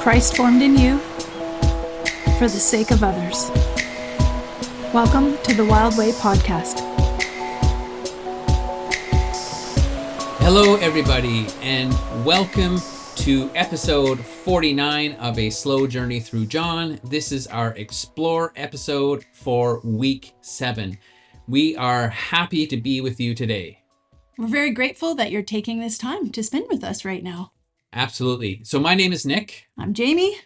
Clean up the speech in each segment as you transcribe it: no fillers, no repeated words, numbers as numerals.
Christ formed in you for the sake of others. Welcome to the Wild Way Podcast. Hello, everybody, and welcome to episode 49 of A Slow Journey Through John. This is our Explore episode for week 7. We are happy to be with you today. We're very grateful that you're taking this time to spend with us right now. Absolutely. So my name is Nick. I'm Jamie.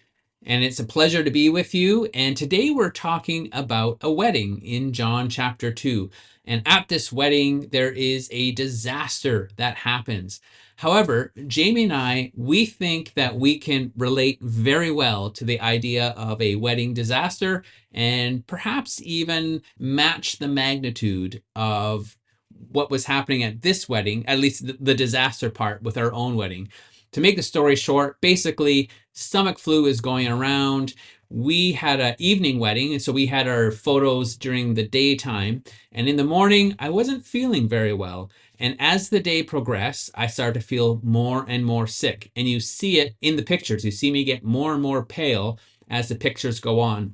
And it's a pleasure to be with you. And today we're talking about a wedding in John chapter 2. And at this wedding, there is a disaster that happens. However, Jamie and I, we think that we can relate very well to the idea of a wedding disaster and perhaps even match the magnitude of what was happening at this wedding, at least the disaster part, with our own wedding. To make the story short, basically, stomach flu is going around. We had an evening wedding, and so we had our photos during the daytime. And in the morning, I wasn't feeling very well. And as the day progressed, I started to feel more and more sick. And you see it in the pictures. You see me get more and more pale as the pictures go on.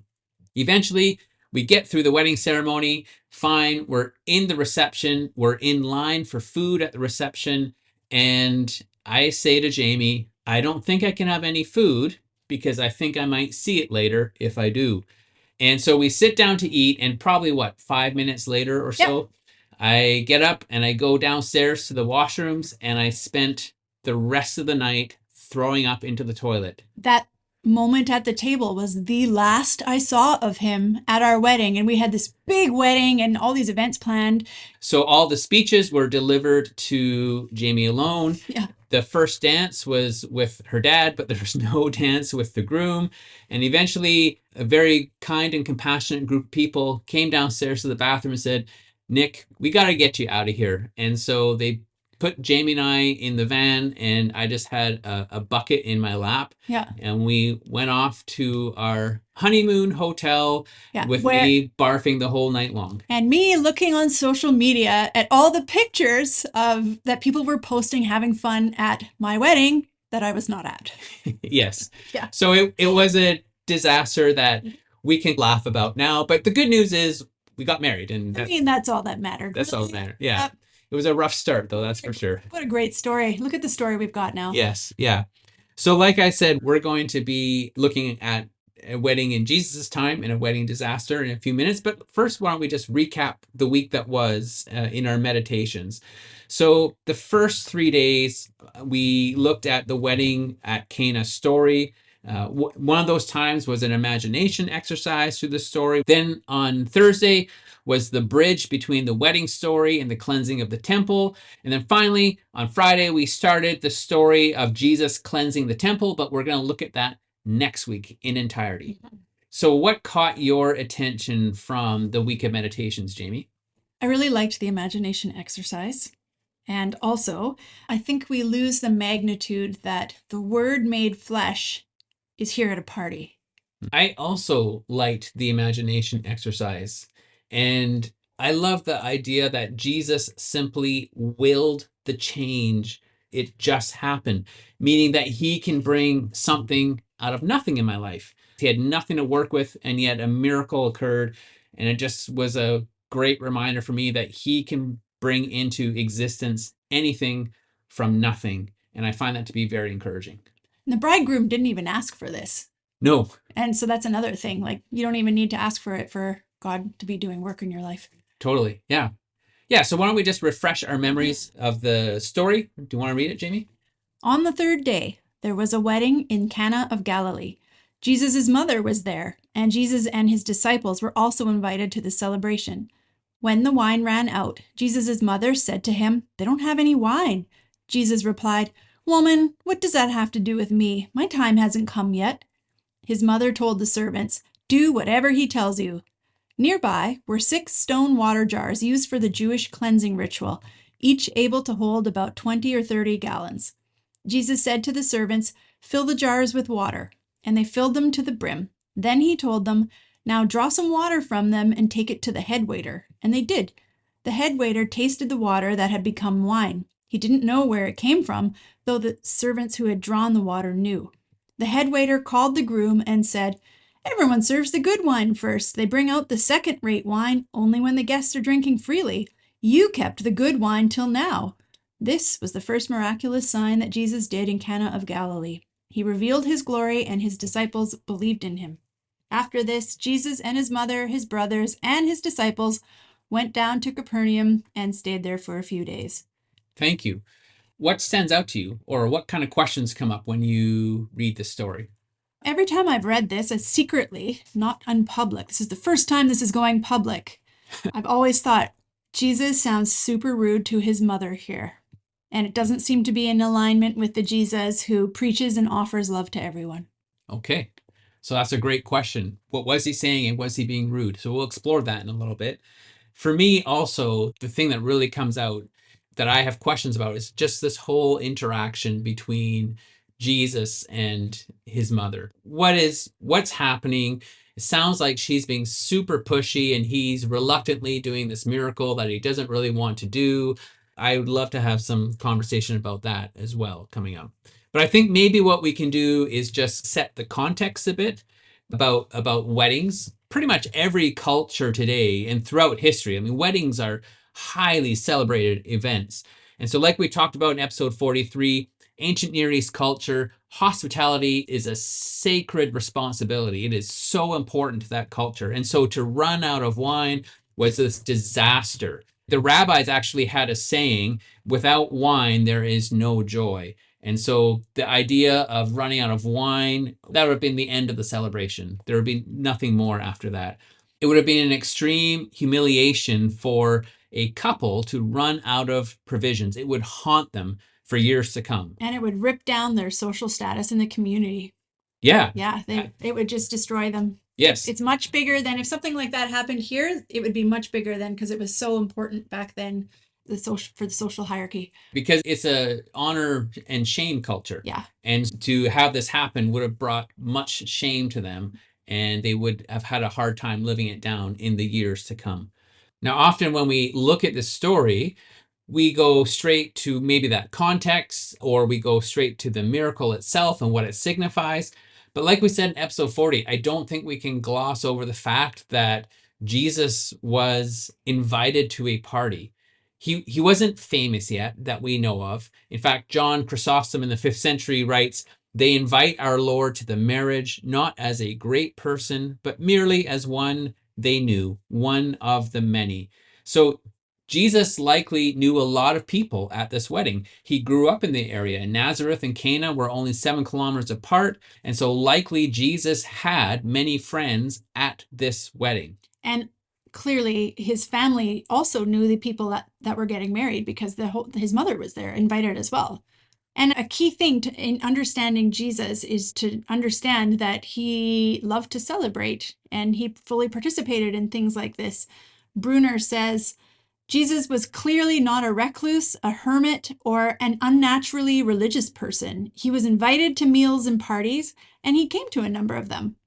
Eventually, we get through the wedding ceremony. Fine, we're in the reception. We're in line for food at the reception. And I say to Jamie, I don't think I can have any food because I think I might see it later if I do. And so we sit down to eat, and probably 5 minutes later or so, I get up and I go downstairs to the washrooms, and I spent the rest of the night throwing up into the toilet. That moment at the table was the last I saw of him at our wedding, and we had this big wedding and all these events planned. So all the speeches were delivered to Jamie alone. Yeah. The first dance was with her dad, but there was no dance with the groom. And eventually, a very kind and compassionate group of people came downstairs to the bathroom and said, Nick, we got to get you out of here. And so they put Jamie and I in the van, and I just had a bucket in my lap. Yeah. And we went off to our honeymoon hotel with me barfing the whole night long. And me looking on social media at all the pictures of that people were posting having fun at my wedding that I was not at. Yes. Yeah. So it was a disaster that we can laugh about now. But the good news is we got married. And that's all that mattered. That's all that mattered. Yeah. It was a rough start, though, that's for sure. What a great story. Look at the story we've got now. Yes, yeah. So like I said, we're going to be looking at a wedding in Jesus' time and a wedding disaster in a few minutes. But first, why don't we just recap the week that was in our meditations. So the first 3 days, we looked at the wedding at Cana story. One of those times was an imagination exercise through the story. Then on Thursday was the bridge between the wedding story and the cleansing of the temple. And then finally, on Friday, we started the story of Jesus cleansing the temple, but we're going to look at that next week in entirety. So what caught your attention from the week of meditations, Jamie? I really liked the imagination exercise. And also, I think we lose the magnitude that the Word made flesh is here at a party. I also liked the imagination exercise. And I love the idea that Jesus simply willed the change. It just happened, meaning that he can bring something out of nothing in my life. He had nothing to work with, and yet a miracle occurred. And it just was a great reminder for me that he can bring into existence anything from nothing. And I find that to be very encouraging. And the bridegroom didn't even ask for this. No. And so that's another thing. Like, you don't even need to ask for it for God to be doing work in your life. Totally. Yeah. Yeah. So why don't we just refresh our memories of the story? Do you want to read it, Jamie? On the third day, there was a wedding in Cana of Galilee. Jesus' mother was there, and Jesus and his disciples were also invited to the celebration. When the wine ran out, Jesus' mother said to him, "They don't have any wine." Jesus replied, "Woman, what does that have to do with me? My time hasn't come yet." His mother told the servants, "Do whatever he tells you." Nearby were 6 stone water jars used for the Jewish cleansing ritual, each able to hold about 20 or 30 gallons. Jesus said to the servants, "Fill the jars with water," and they filled them to the brim. Then he told them, "Now draw some water from them and take it to the head waiter." And they did. The head waiter tasted the water that had become wine. He didn't know where it came from, though the servants who had drawn the water knew. The head waiter called the groom and said, "Everyone serves the good wine first. They bring out the second-rate wine only when the guests are drinking freely. You kept the good wine till now." This was the first miraculous sign that Jesus did in Cana of Galilee. He revealed his glory, and his disciples believed in him. After this, Jesus and his mother, his brothers, and his disciples went down to Capernaum and stayed there for a few days. Thank you. What stands out to you, or what kind of questions come up when you read this story? Every time I've read this, secretly, not unpublic, this is the first time this is going public, I've always thought, Jesus sounds super rude to his mother here. And it doesn't seem to be in alignment with the Jesus who preaches and offers love to everyone. Okay, so that's a great question. What was he saying, and was he being rude? So we'll explore that in a little bit. For me, also, the thing that really comes out that I have questions about is just this whole interaction between Jesus and his mother. What's happening? It sounds like she's being super pushy and he's reluctantly doing this miracle that he doesn't really want to do. I would love to have some conversation about that as well coming up. But I think maybe what we can do is just set the context a bit about weddings. Pretty much every culture today and throughout history, I mean, weddings are highly celebrated events. And so, like we talked about in episode 43, ancient Near East culture, hospitality is a sacred responsibility. It is so important to that culture. And so, to run out of wine was this disaster. The rabbis actually had a saying, without wine, there is no joy. And so the idea of running out of wine, that would have been the end of the celebration. There would be nothing more after that. It would have been an extreme humiliation for a couple to run out of provisions. It would haunt them for years to come. And it would rip down their social status in the community. Yeah. Yeah, it would just destroy them. Yes. It's much bigger than if something like that happened here, it would be much bigger than because it was so important back then for the social hierarchy. Because it's a honor and shame culture. Yeah. And to have this happen would have brought much shame to them, and they would have had a hard time living it down in the years to come. Now, often when we look at this story, we go straight to maybe that context, or we go straight to the miracle itself and what it signifies. But like we said in episode 40, I don't think we can gloss over the fact that Jesus was invited to a party. He wasn't famous yet that we know of. In fact, John Chrysostom in the 5th century writes, "They invite our Lord to the marriage, not as a great person, but merely as one they knew, one of the many." So Jesus likely knew a lot of people at this wedding. He grew up in the area. Nazareth and Cana were only 7 kilometers apart. And so likely Jesus had many friends at this wedding. And clearly his family also knew the people that were getting married because his mother was there, invited as well. And a key thing in understanding Jesus is to understand that he loved to celebrate and he fully participated in things like this. Brunner says, Jesus was clearly not a recluse, a hermit, or an unnaturally religious person. He was invited to meals and parties, and he came to a number of them.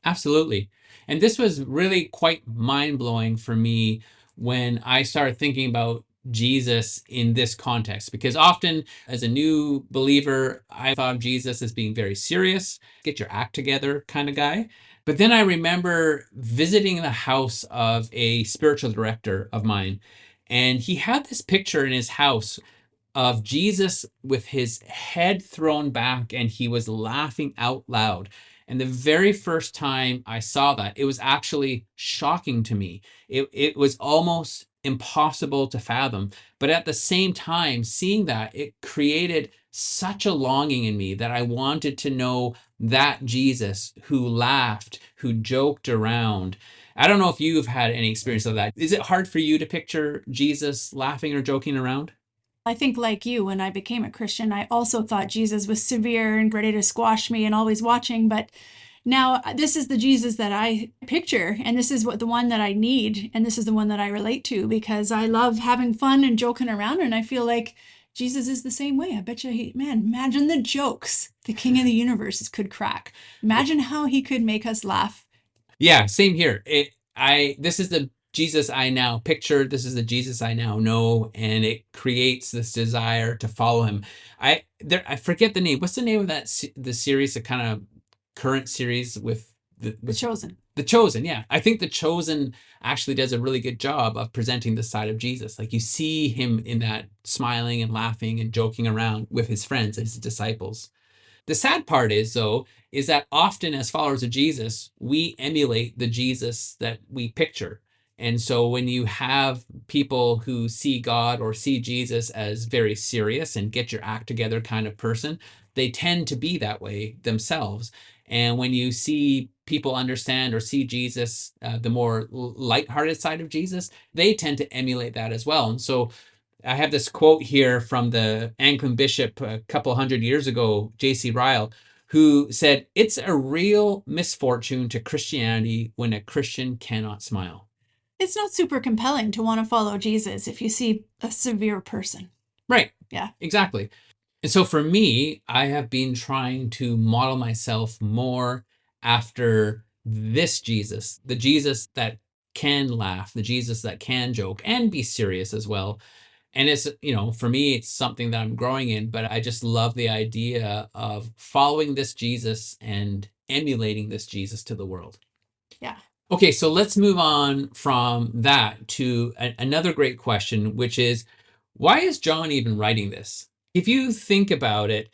Absolutely. And this was really quite mind-blowing for me when I started thinking about Jesus in this context, because often as a new believer, I thought of Jesus as being very serious, get your act together kind of guy. But then I remember visiting the house of a spiritual director of mine, and he had this picture in his house of Jesus with his head thrown back, and he was laughing out loud. And the very first time I saw that, it was actually shocking to me. It was almost impossible to fathom. But at the same time, seeing that, it created such a longing in me that I wanted to know that Jesus who laughed, who joked around. I don't know if you've had any experience of that. Is it hard for you to picture Jesus laughing or joking around? I think like you, when I became a Christian, I also thought Jesus was severe and ready to squash me and always watching. But now this is the Jesus that I picture, and this is the one that I need, and this is the one that I relate to because I love having fun and joking around, and I feel like Jesus is the same way. I bet you, man, imagine the jokes the King of the Universe could crack. Imagine how he could make us laugh. Yeah, same here. This is the Jesus I now picture. This is the Jesus I now know, and it creates this desire to follow him. I forget the name. What's the name of the series, the kind of current series with The Chosen. The Chosen? Yeah, I think The Chosen actually does a really good job of presenting the side of Jesus. Like you see him in that smiling and laughing and joking around with his friends, his disciples. The sad part is, though, is that often as followers of Jesus, we emulate the Jesus that we picture. And so when you have people who see God or see Jesus as very serious and get your act together kind of person, they tend to be that way themselves. And when you see people understand or see Jesus, the more lighthearted side of Jesus, they tend to emulate that as well. And so I have this quote here from the Anglican bishop a couple hundred years ago, J.C. Ryle, who said, "It's a real misfortune to Christianity when a Christian cannot smile." It's not super compelling to want to follow Jesus if you see a severe person. Right. Yeah. Exactly. And so for me, I have been trying to model myself more after this Jesus, the Jesus that can laugh, the Jesus that can joke and be serious as well. And it's, for me, it's something that I'm growing in, but I just love the idea of following this Jesus and emulating this Jesus to the world. Yeah. Okay, so let's move on from that to another great question, which is, why is John even writing this? If you think about it,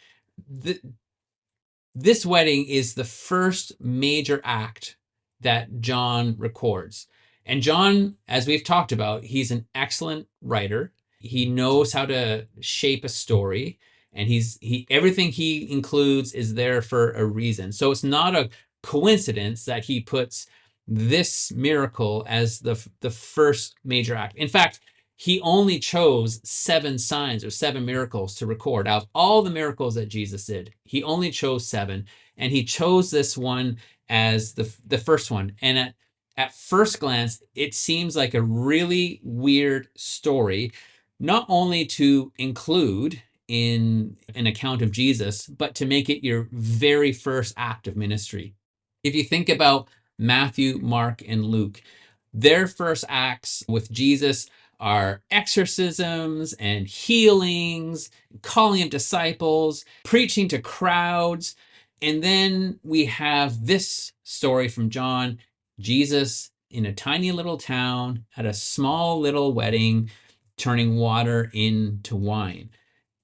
this wedding is the first major act that John records. And John, as we've talked about, he's an excellent writer. He knows how to shape a story, and he everything he includes is there for a reason. So it's not a coincidence that he puts this miracle as the first major act. In fact, he only chose 7 signs or 7 miracles to record. Out of all the miracles that Jesus did, he only chose 7, and he chose this one as the first one. And at first glance, it seems like a really weird story, not only to include in an account of Jesus, but to make it your very first act of ministry. If you think about Matthew, Mark, and Luke, their first acts with Jesus are exorcisms and healings, calling of disciples, preaching to crowds. And then we have this story from John, Jesus in a tiny little town at a small little wedding, turning water into wine.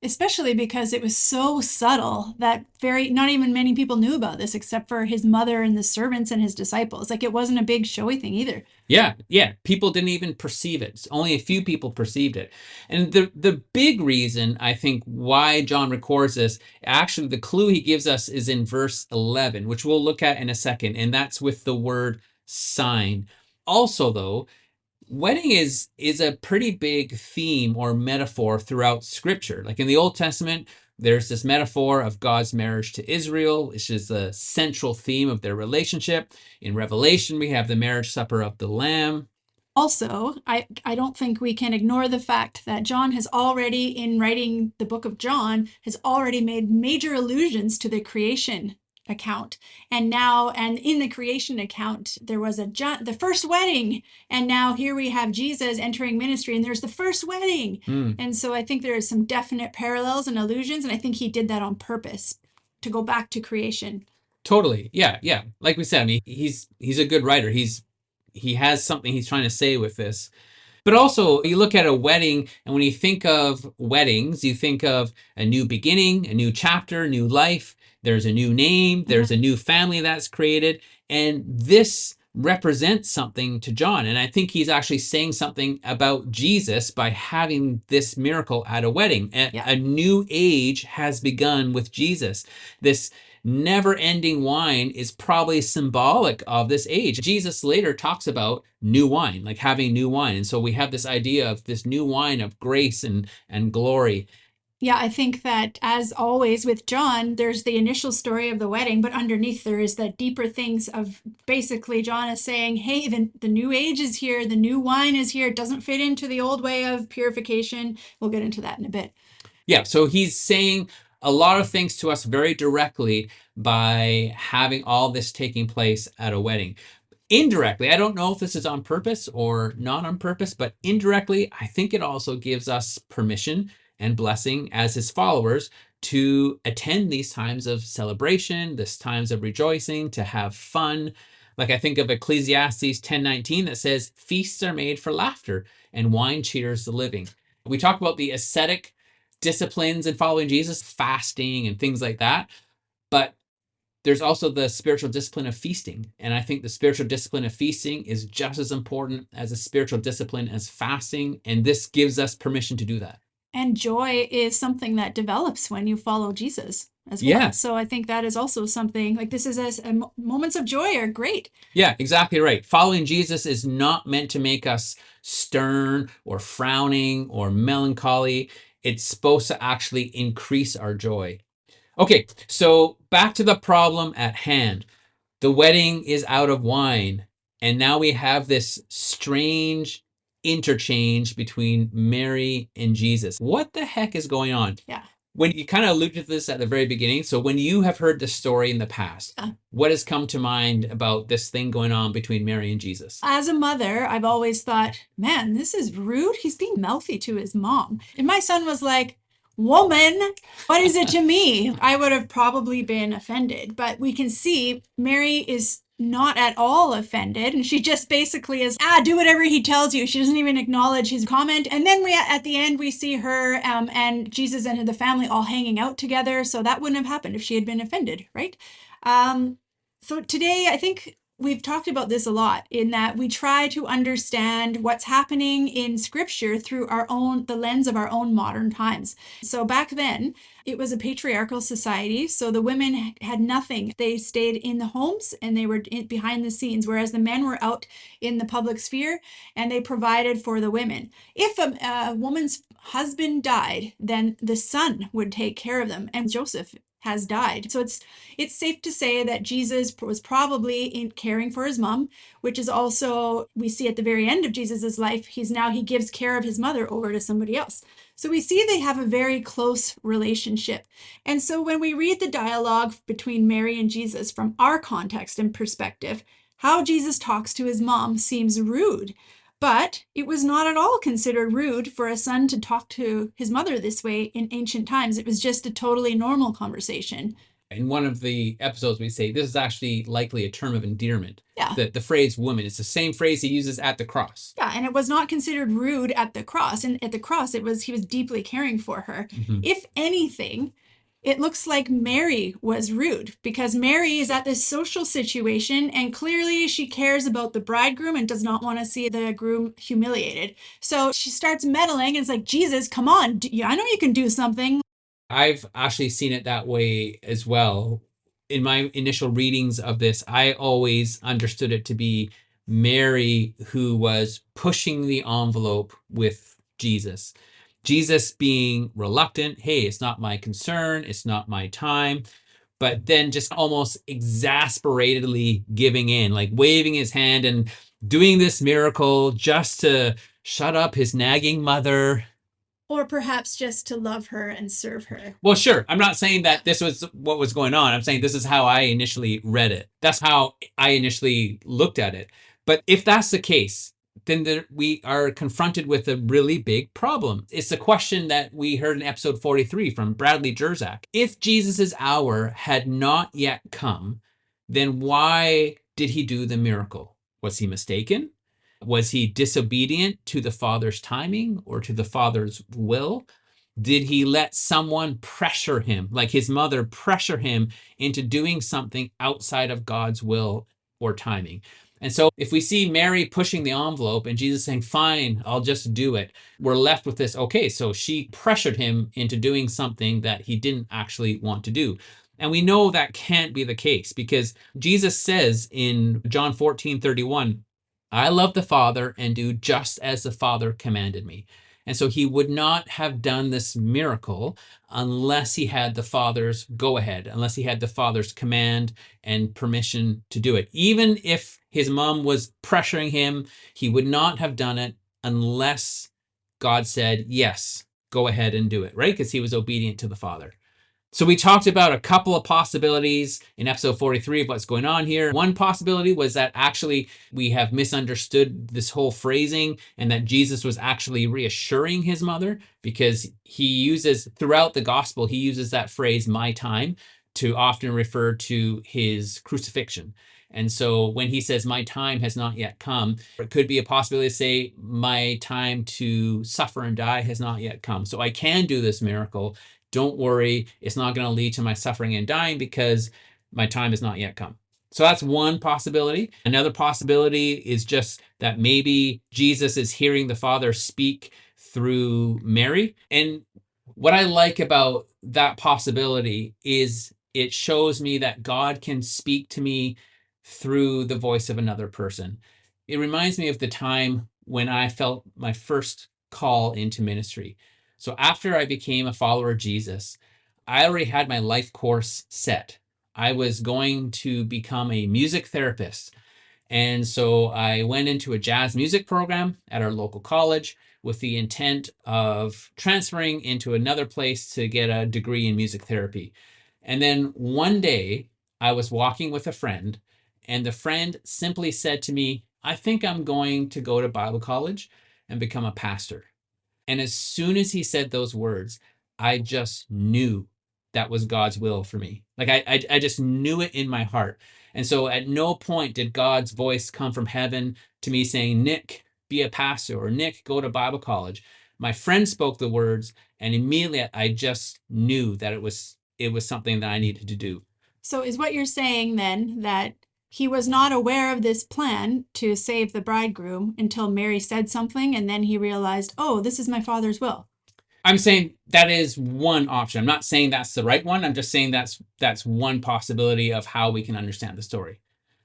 Especially because it was so subtle that not even many people knew about this except for his mother and the servants and his disciples. Like it wasn't a big showy thing either. Yeah. People didn't even perceive it. Only a few people perceived it. And the big reason I think why John records this, actually the clue he gives us is in verse 11, which we'll look at in a second, and that's with the word sign. Also, though, wedding is a pretty big theme or metaphor throughout scripture. Like in the Old Testament, there's this metaphor of God's marriage to Israel, which is the central theme of their relationship. In Revelation, we have the marriage supper of the Lamb. Also, I don't think we can ignore the fact that John has already, in writing the book of John, has already made major allusions to the creation account. And in the creation account, there was the first wedding. And now here we have Jesus entering ministry, and there's the first wedding. And so I think there is some definite parallels and allusions, and I think he did that on purpose to go back to creation. Totally. Yeah. Like we said, I mean, he's a good writer. He has something he's trying to say with this. But also, you look at a wedding, and when you think of weddings, you think of a new beginning, a new chapter, new life. There's a new name, there's a new family that's created. And this represents something to John. And I think he's actually saying something about Jesus by having this miracle at a wedding. A new age has begun with Jesus. This never-ending wine is probably symbolic of this age. Jesus later talks about new wine, like having new wine. And so we have this idea of this new wine of grace and glory. Yeah, I think that as always with John, there's the initial story of the wedding, but underneath there is the deeper things of basically John is saying, hey, the new age is here, the new wine is here, it doesn't fit into the old way of purification. We'll get into that in a bit. Yeah, so he's saying a lot of things to us very directly by having all this taking place at a wedding. Indirectly, I don't know if this is on purpose or not on purpose, but indirectly, I think it also gives us permission and blessing as his followers to attend these times of celebration, these times of rejoicing, to have fun. Like I think of Ecclesiastes 10:19 that says, feasts are made for laughter and wine cheers the living. We talk about the ascetic disciplines in following Jesus, fasting and things like that. But there's also the spiritual discipline of feasting. And I think the spiritual discipline of feasting is just as important as a spiritual discipline as fasting. And this gives us permission to do that. And joy is something that develops when you follow Jesus as well. Yeah. So I think that is also something like this is moments of joy are great. Yeah, exactly right. Following Jesus is not meant to make us stern or frowning or melancholy. It's supposed to actually increase our joy. Okay, so back to the problem at hand. The wedding is out of wine, and now we have this strange interchange between Mary and Jesus. What the heck is going on? Yeah. When you kind of alluded to this at the very beginning, so when you have heard this story in the past, Yeah. what has come to mind about this thing going on between Mary and Jesus? As a mother, I've always thought, man, this is rude. He's being mouthy to his mom. And my son was like, woman, what is it to me? I would have probably been offended. But we can see Mary is not at all offended. And she just basically is, do whatever he tells you. She doesn't even acknowledge his comment. And then at the end, we see her and Jesus and the family all hanging out together. So that wouldn't have happened if she had been offended, right? So today, I think we've talked about this a lot in that we try to understand what's happening in scripture through the lens of our own modern times. So back then, it was a patriarchal society. So the women had nothing. They stayed in the homes and they were behind the scenes, whereas the men were out in the public sphere and they provided for the women. If a woman's husband died, then the son would take care of them. And Joseph has died. So it's safe to say that Jesus was probably in caring for his mom, which is also, we see at the very end of Jesus's life, he gives care of his mother over to somebody else. So we see they have a very close relationship. And so when we read the dialogue between Mary and Jesus from our context and perspective, how Jesus talks to his mom seems rude. But it was not at all considered rude for a son to talk to his mother this way in ancient times. It was just a totally normal conversation. In one of the episodes, we say this is actually likely a term of endearment. Yeah. The phrase woman is the same phrase he uses at the cross. Yeah, and it was not considered rude at the cross. And at the cross, he was deeply caring for her. Mm-hmm. If anything, it looks like Mary was rude because Mary is at this social situation and clearly she cares about the bridegroom and does not want to see the groom humiliated. So she starts meddling and it's like, Jesus, come on. I know you can do something. I've actually seen it that way as well. In my initial readings of this, I always understood it to be Mary who was pushing the envelope with Jesus. Jesus being reluctant, hey, it's not my concern, it's not my time, but then just almost exasperatedly giving in, like waving his hand and doing this miracle just to shut up his nagging mother. Or perhaps just to love her and serve her. Well, sure. I'm not saying that this was what was going on. I'm saying this is how I initially read it. That's how I initially looked at it. But if that's the case, then we are confronted with a really big problem. It's the question that we heard in episode 43 from Bradley Jerzak. If Jesus's hour had not yet come, then why did he do the miracle? Was he mistaken? Was he disobedient to the Father's timing or to the Father's will? Did he let someone pressure him, like his mother pressure him into doing something outside of God's will or timing? And so if we see Mary pushing the envelope and Jesus saying, fine, I'll just do it, we're left with this, okay, so she pressured him into doing something that he didn't actually want to do. And we know that can't be the case because Jesus says in John 14:31, I love the Father and do just as the Father commanded me. And so he would not have done this miracle unless he had the Father's go ahead, unless he had the Father's command and permission to do it. Even if his mom was pressuring him, he would not have done it unless God said, yes, go ahead and do it, right? Because he was obedient to the Father. So we talked about a couple of possibilities in episode 43 of what's going on here. One possibility was that actually we have misunderstood this whole phrasing and that Jesus was actually reassuring his mother, because he uses throughout the gospel, he uses that phrase, my time, to often refer to his crucifixion. And so when he says, my time has not yet come, it could be a possibility to say, my time to suffer and die has not yet come. So I can do this miracle. Don't worry, it's not going to lead to my suffering and dying because my time has not yet come. So that's one possibility. Another possibility is just that maybe Jesus is hearing the Father speak through Mary. And what I like about that possibility is it shows me that God can speak to me through the voice of another person. It reminds me of the time when I felt my first call into ministry. So after I became a follower of Jesus, I already had my life course set. I was going to become a music therapist. And so I went into a jazz music program at our local college with the intent of transferring into another place to get a degree in music therapy. And then one day I was walking with a friend, and the friend simply said to me, I think I'm going to go to Bible college and become a pastor. And as soon as he said those words, I just knew that was God's will for me. Like I just knew it in my heart. And so at no point did God's voice come from heaven to me saying, Nick, be a pastor, or Nick, go to Bible college. My friend spoke the words, and immediately I just knew that it was something that I needed to do. So is what you're saying then that he was not aware of this plan to save the bridegroom until Mary said something, and then he realized, oh, this is my Father's will? I'm saying that is one option. I'm not saying that's the right one. I'm just saying that's one possibility of how we can understand the story.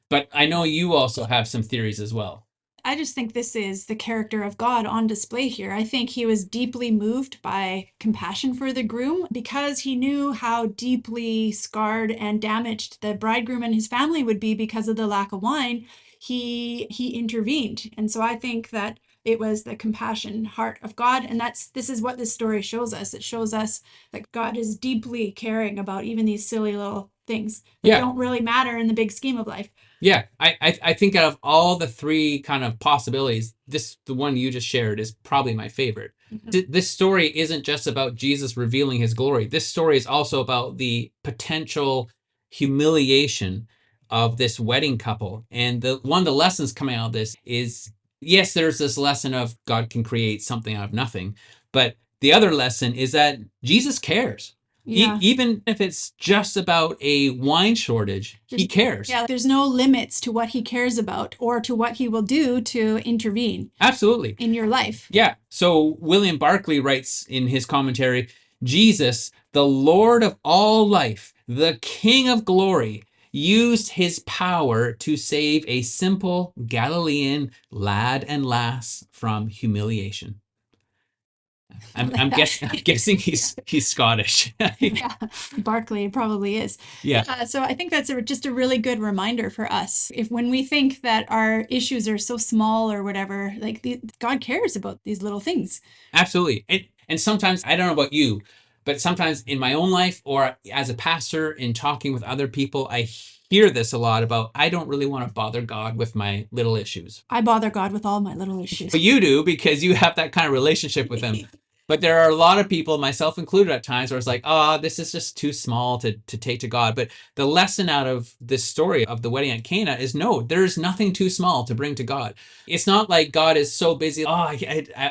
But I know you also have some theories as well. I just think this is the character of God on display here. I think he was deeply moved by compassion for the groom because he knew how deeply scarred and damaged the bridegroom and his family would be because of the lack of wine. He intervened. And so I think that it was the compassion heart of God, and this is what this story shows us. It shows us that God is deeply caring about even these silly little things that Yeah. don't really matter in the big scheme of life. Yeah, I think out of all the three kind of possibilities, the one you just shared is probably my favorite. This story isn't just about Jesus revealing his glory. This story is also about the potential humiliation of this wedding couple. And one of the lessons coming out of this is, yes, there's this lesson of God can create something out of nothing, but the other lesson is that Jesus cares. Yeah. Even if it's just about a wine shortage, he cares. Yeah, there's no limits to what he cares about or to what he will do to intervene Absolutely. in your life. Yeah. So William Barclay writes in his commentary, Jesus, the Lord of all life, the King of glory, used his power to save a simple Galilean lad and lass from humiliation. I'm guessing he's Scottish. Yeah, Barclay probably is. Yeah. So I think that's just a really good reminder for us. If when we think that our issues are so small or whatever, like God cares about these little things. Absolutely. And sometimes, I don't know about you, but sometimes in my own life or as a pastor in talking with other people, I hear this a lot about, I don't really want to bother God with my little issues. I bother God with all my little issues. But you do, because you have that kind of relationship with him. But there are a lot of people, myself included at times, where it's like, oh, this is just too small to take to God. But the lesson out of this story of the wedding at Cana is, no, there's nothing too small to bring to God. It's not like God is so busy, oh,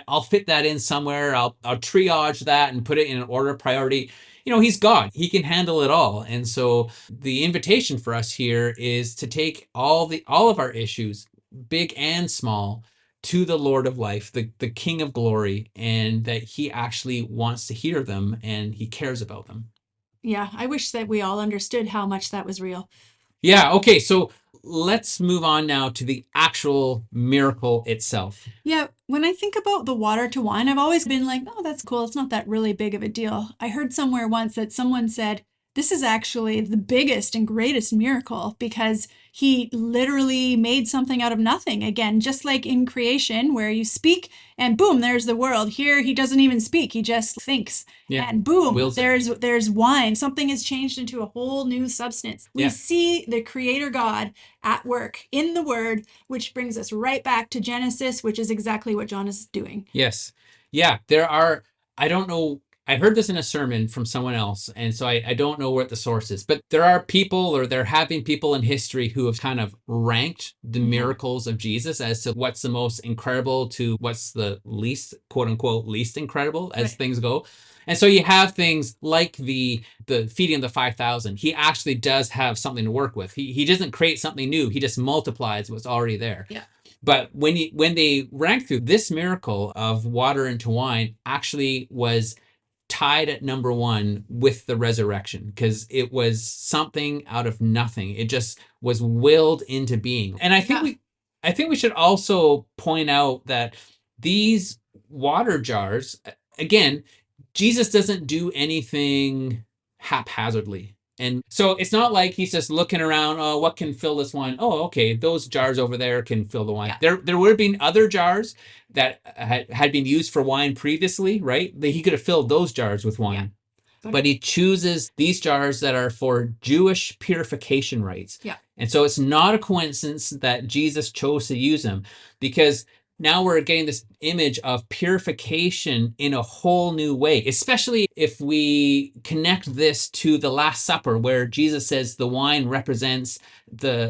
I'll fit that in somewhere. I'll triage that and put it in an order of priority. He's God. He can handle it all. And so the invitation for us here is to take all of our issues, big and small, to the Lord of life, the King of glory, and that he actually wants to hear them and he cares about them. Yeah, I wish that we all understood how much that was real. Yeah, okay, so let's move on now to the actual miracle itself. Yeah, when I think about the water to wine, I've always been like, oh, that's cool. It's not that really big of a deal. I heard somewhere once that someone said, This is actually the biggest and greatest miracle because he literally made something out of nothing. Again, just like in creation where you speak and boom, there's the world. Here he doesn't even speak, he just thinks. Yeah. And boom, Wills it. there's wine. Something has changed into a whole new substance. We Yeah. see the creator God at work in the word, which brings us right back to Genesis, which is exactly what John is doing. Yes. Yeah. There are, I don't know, I heard this in a sermon from someone else, and so I don't know what the source is, but there are people, or there have been people in history who have kind of ranked the miracles of Jesus as to what's the most incredible to what's the least, quote unquote, least incredible as things go. And so you have things like the feeding of the 5,000. He actually does have something to work with. He doesn't create something new. He just multiplies what's already there. Yeah. But when they rank through, this miracle of water into wine actually was tied at number one with the resurrection, because it was something out of nothing. It just was willed into being. And I think we should also point out that these water jars, again, Jesus doesn't do anything haphazardly. And so it's not like he's just looking around, oh, what can fill this wine? Oh, okay, those jars over there can fill the wine. Yeah. There would have been other jars that had been used for wine previously, right? He could have filled those jars with wine. Yeah. But he chooses these jars that are for Jewish purification rites. Yeah. And so it's not a coincidence that Jesus chose to use them, because now we're getting this image of purification in a whole new way, especially if we connect this to the Last Supper, where Jesus says the wine represents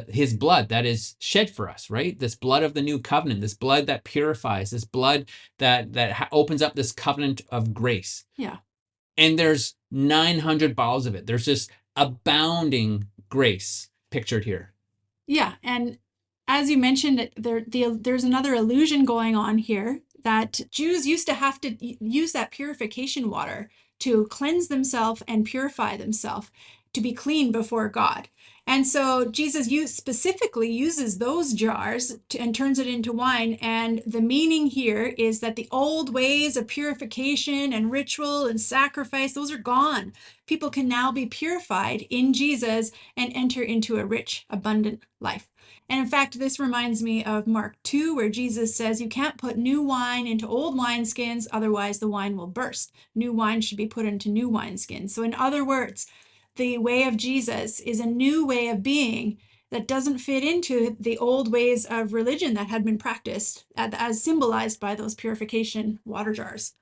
his blood that is shed for us, right? This blood of the new covenant, this blood that purifies, this blood that opens up this covenant of grace. Yeah. And there's 900 bottles of it. There's just abounding grace pictured here. Yeah, and as you mentioned, there's another illusion going on here, that Jews used to have to use that purification water to cleanse themselves and purify themselves, to be clean before God. And so Jesus specifically uses those jars and turns it into wine. And the meaning here is that the old ways of purification and ritual and sacrifice, those are gone. People can now be purified in Jesus and enter into a rich, abundant life. And in fact, this reminds me of Mark 2, where Jesus says, you can't put new wine into old wineskins, otherwise the wine will burst. New wine should be put into new wineskins. So in other words, the way of Jesus is a new way of being that doesn't fit into the old ways of religion that had been practiced, as symbolized by those purification water jars.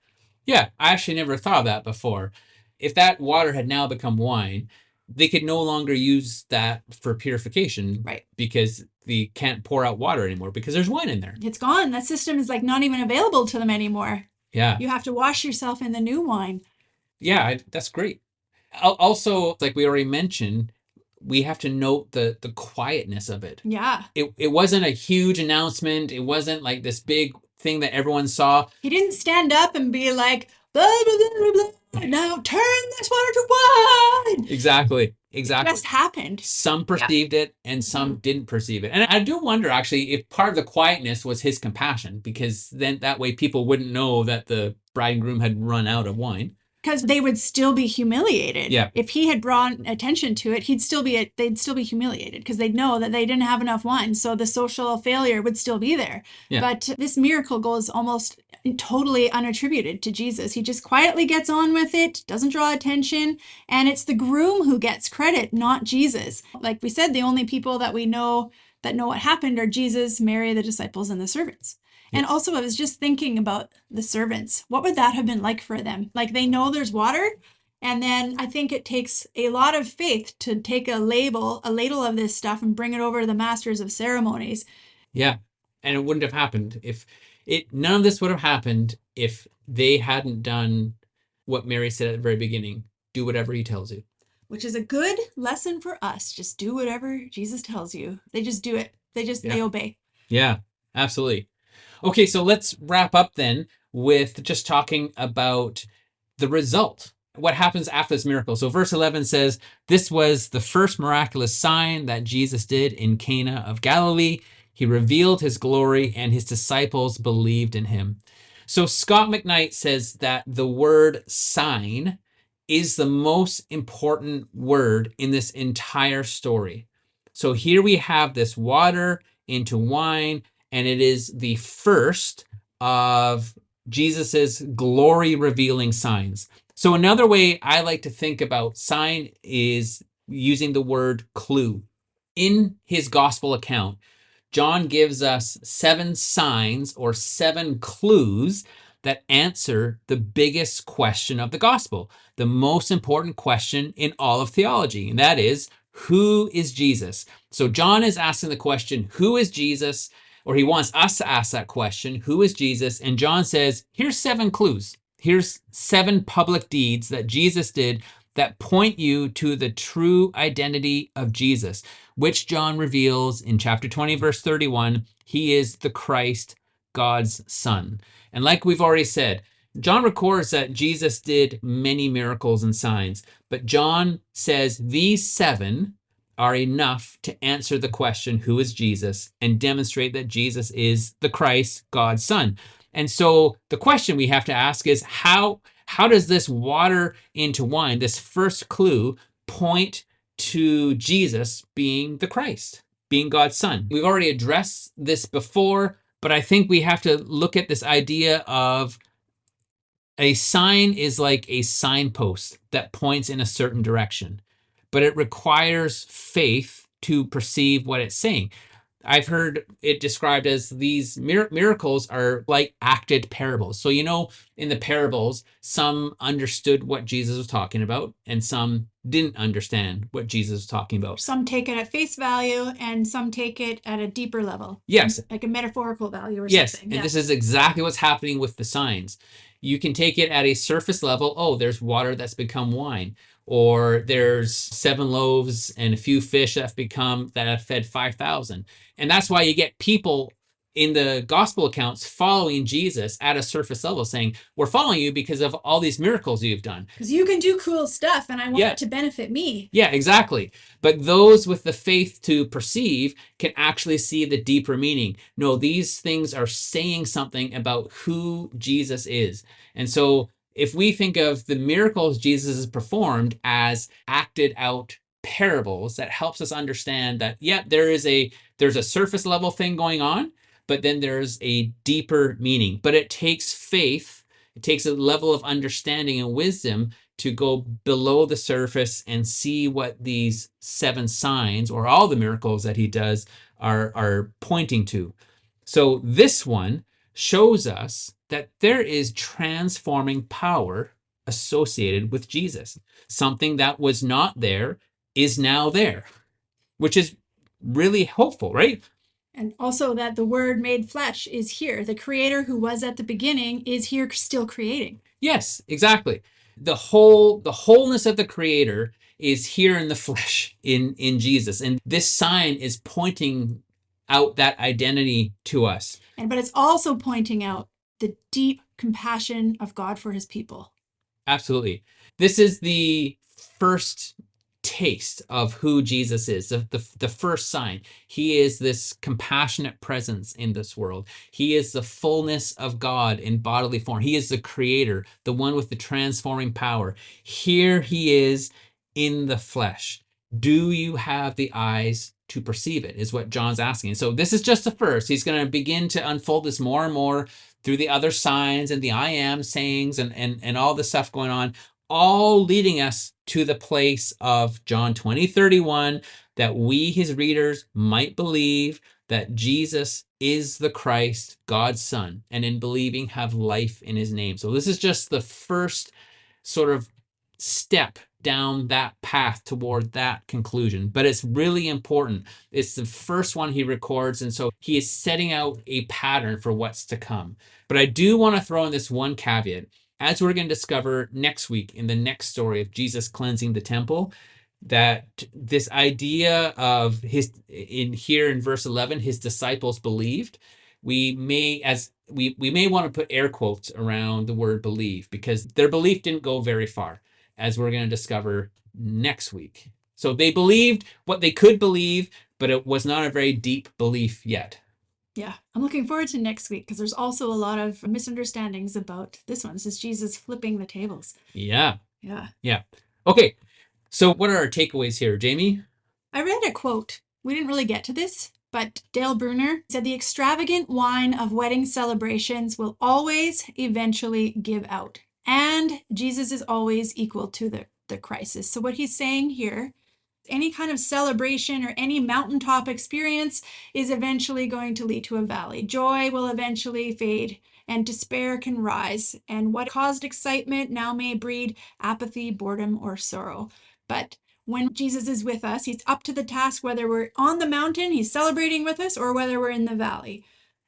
Yeah, I actually never thought of that before. If that water had now become wine, they could no longer use that for purification, right? Because they can't pour out water anymore because there's wine in there. It's gone. That system is like not even available to them anymore. Yeah. You have to wash yourself in the new wine. Yeah, that's great. Also, like we already mentioned, we have to note the quietness of it. Yeah. It wasn't a huge announcement. It wasn't like this big thing that everyone saw. He didn't stand up and be like, blah, blah, blah, blah, blah, now turn this water to wine. Exactly. It just happened. Some perceived it and some didn't perceive it. And I do wonder, actually, if part of the quietness was his compassion, because then that way people wouldn't know that the bride and groom had run out of wine. Because they would still be humiliated. Yeah. If he had brought attention to it, they'd still be humiliated, because they'd know that they didn't have enough wine. So the social failure would still be there. Yeah. But this miracle goes almost totally unattributed to Jesus. He just quietly gets on with it, doesn't draw attention. And it's the groom who gets credit, not Jesus. Like we said, the only people that we know that know what happened are Jesus, Mary, the disciples, and the servants. And also, I was just thinking about the servants. What would that have been like for them? Like, they know there's water, and then I think it takes a lot of faith to take a ladle of this stuff and bring it over to the masters of ceremonies. Yeah, and it wouldn't have happened none of this would have happened if they hadn't done what Mary said at the very beginning: do whatever he tells you. Which is a good lesson for us. Just do whatever Jesus tells you. They just do it. They obey. Yeah, absolutely. Okay, so let's wrap up then with just talking about the result. What happens after this miracle? So verse 11 says, this was the first miraculous sign that Jesus did in Cana of Galilee. He revealed his glory, and his disciples believed in him. So Scott McKnight says that the word sign is the most important word in this entire story. So here we have this water into wine, and it is the first of Jesus's glory revealing signs. So another way I like to think about sign is using the word clue. In his gospel account, John gives us 7 signs or 7 clues that answer the biggest question of the gospel, the most important question in all of theology, and that is, who is Jesus? So John is asking the question, who is Jesus? Or he wants us to ask that question, who is Jesus? And John says, here's 7 clues. Here's 7 public deeds that Jesus did that point you to the true identity of Jesus, which John reveals in chapter 20, verse 31. He is the Christ, God's Son. And like we've already said, John records that Jesus did many miracles and signs, but John says these 7 are enough to answer the question, who is Jesus, and demonstrate that Jesus is the Christ, God's Son. And so the question we have to ask is, how does this water into wine, this first clue, point to Jesus being the Christ, being God's Son? We've already addressed this before, but I think we have to look at this idea of a sign is like a signpost that points in a certain direction, but it requires faith to perceive what it's saying. I've heard it described as these miracles are like acted parables. So, in the parables, some understood what Jesus was talking about and some didn't understand what Jesus was talking about. Some take it at face value and some take it at a deeper level. Yes. Like a metaphorical value or yes, something. and this is exactly what's happening with the signs. You can take it at a surface level. Oh, there's water that's become wine. Or there's 7 loaves and a few fish that have fed 5,000. And that's why you get people in the gospel accounts following Jesus at a surface level, saying, we're following you because of all these miracles you've done. Because you can do cool stuff and I want it to benefit me. Yeah, exactly. But those with the faith to perceive can actually see the deeper meaning. No, these things are saying something about who Jesus is. And so if we think of the miracles Jesus has performed as acted out parables, that helps us understand that, there's a surface level thing going on, but then there's a deeper meaning. But it takes faith, it takes a level of understanding and wisdom to go below the surface and see what these 7 signs or all the miracles that he does are pointing to. So this one shows us that there is transforming power associated with Jesus. Something that was not there is now there, which is really hopeful, right? And also that the Word made flesh is here. The Creator who was at the beginning is here still creating. Yes, exactly. The wholeness of the Creator is here in the flesh, in Jesus. And this sign is pointing out that identity to us. But it's also pointing out the deep compassion of God for his people. Absolutely. This is the first taste of who Jesus is, the first sign. He is this compassionate presence in this world. He is the fullness of God in bodily form. He is the Creator, the one with the transforming power. Here he is in the flesh. Do you have the eyes to perceive it, is what John's asking. So this is just the first. He's going to begin to unfold this more and more through the other signs and the I am sayings and all the stuff going on, all leading us to the place of John 20:31, that we, his readers, might believe that Jesus is the Christ, God's Son, and in believing have life in his name. So this is just the first sort of step down that path toward that conclusion, but it's really important. It's the first one he records, and so he is setting out a pattern for what's to come. But I do want to throw in this one caveat. As we're going to discover next week in the next story of Jesus cleansing the temple, that this idea of here in verse 11, his disciples believed, we may want to put air quotes around the word believe, because their belief didn't go very far, as we're going to discover next week. So they believed what they could believe, but it was not a very deep belief yet. Yeah, I'm looking forward to next week, because there's also a lot of misunderstandings about this one. This is Jesus flipping the tables. Yeah. Yeah. Yeah. Okay. So what are our takeaways here, Jamie? I read a quote. We didn't really get to this, but Dale Bruner said the extravagant wine of wedding celebrations will always eventually give out. And Jesus is always equal to the crisis. So what he's saying here, any kind of celebration or any mountaintop experience is eventually going to lead to a valley. Joy will eventually fade and despair can rise. And what caused excitement now may breed apathy, boredom, or sorrow. But when Jesus is with us, he's up to the task, whether we're on the mountain, he's celebrating with us, or whether we're in the valley.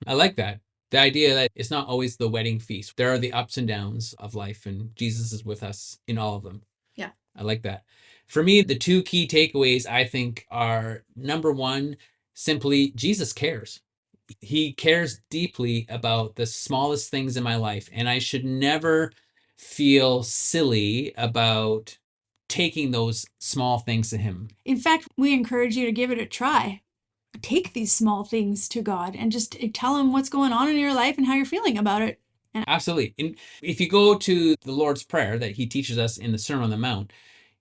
I like that. The idea that it's not always the wedding feast. There are the ups and downs of life, and Jesus is with us in all of them. Yeah. I like that. For me, the two key takeaways I think are number one, simply Jesus cares. He cares deeply about the smallest things in my life, and I should never feel silly about taking those small things to him. In fact, we encourage you to give it a try. Take these small things to God and just tell him what's going on in your life and how you're feeling about it. And Absolutely. And if you go to the Lord's Prayer that he teaches us in the Sermon on the Mount,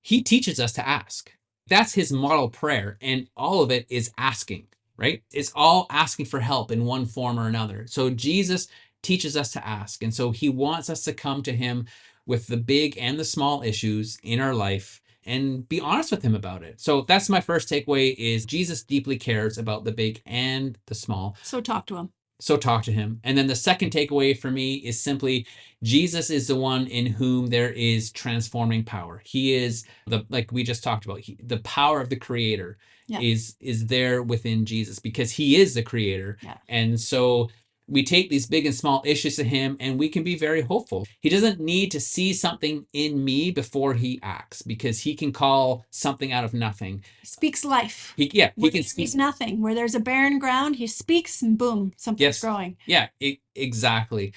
he teaches us to ask. That's his model prayer, and all of it is asking, right? It's all asking for help in one form or another. So Jesus teaches us to ask, and so he wants us to come to him with the big and the small issues in our life and be honest with him about it. So that's my first takeaway is Jesus deeply cares about the big and the small. so talk to him. So talk to him. And then the second takeaway for me is simply Jesus is the one in whom there is transforming power. He is like we just talked about, the power of the creator is there within Jesus because he is the creator. Yeah. And so we take these big and small issues to him and we can be very hopeful. He doesn't need to see something in me before he acts because he can call something out of nothing. He speaks life. He can speak. He's nothing. Where there's a barren ground, he speaks and boom, something's growing. Yeah, exactly.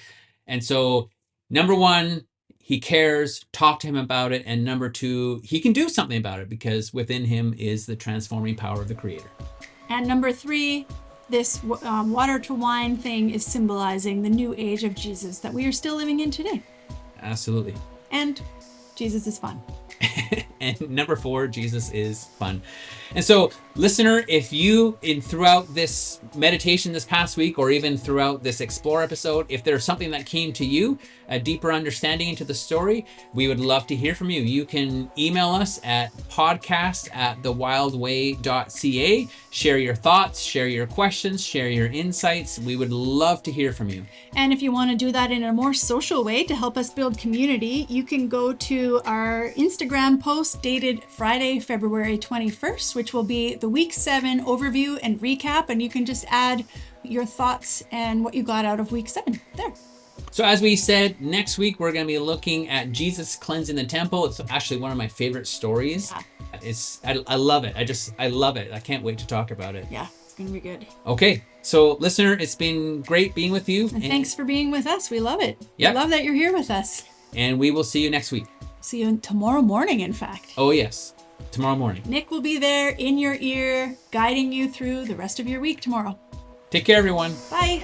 And so, number one, he cares, talk to him about it. And number two, he can do something about it because within him is the transforming power of the creator. And number three, this water to wine thing is symbolizing the new age of Jesus that we are still living in today. Absolutely. And Jesus is fun. And number four, Jesus is fun. And so, listener, if you, throughout this meditation this past week, or even throughout this Explore episode, if there's something that came to you, a deeper understanding into the story, we would love to hear from you. You can email us at podcast@thewildway.ca. Share your thoughts, share your questions, share your insights. We would love to hear from you. And if you want to do that in a more social way to help us build community, you can go to our Instagram post dated Friday, February 21st, which will be the week 7 overview and recap. And you can just add your thoughts and what you got out of week 7 there. So as we said, next week we're going to be looking at Jesus cleansing the temple. It's actually one of my favorite stories. Yeah. I love it. I love it. I can't wait to talk about it. Yeah, it's going to be good. Okay. So listener, it's been great being with you. And thanks for being with us. We love it. Yep. We love that you're here with us. And we will see you next week. See you tomorrow morning, in fact. Oh, yes. Tomorrow morning. Nick will be there in your ear, guiding you through the rest of your week tomorrow. Take care, everyone. Bye.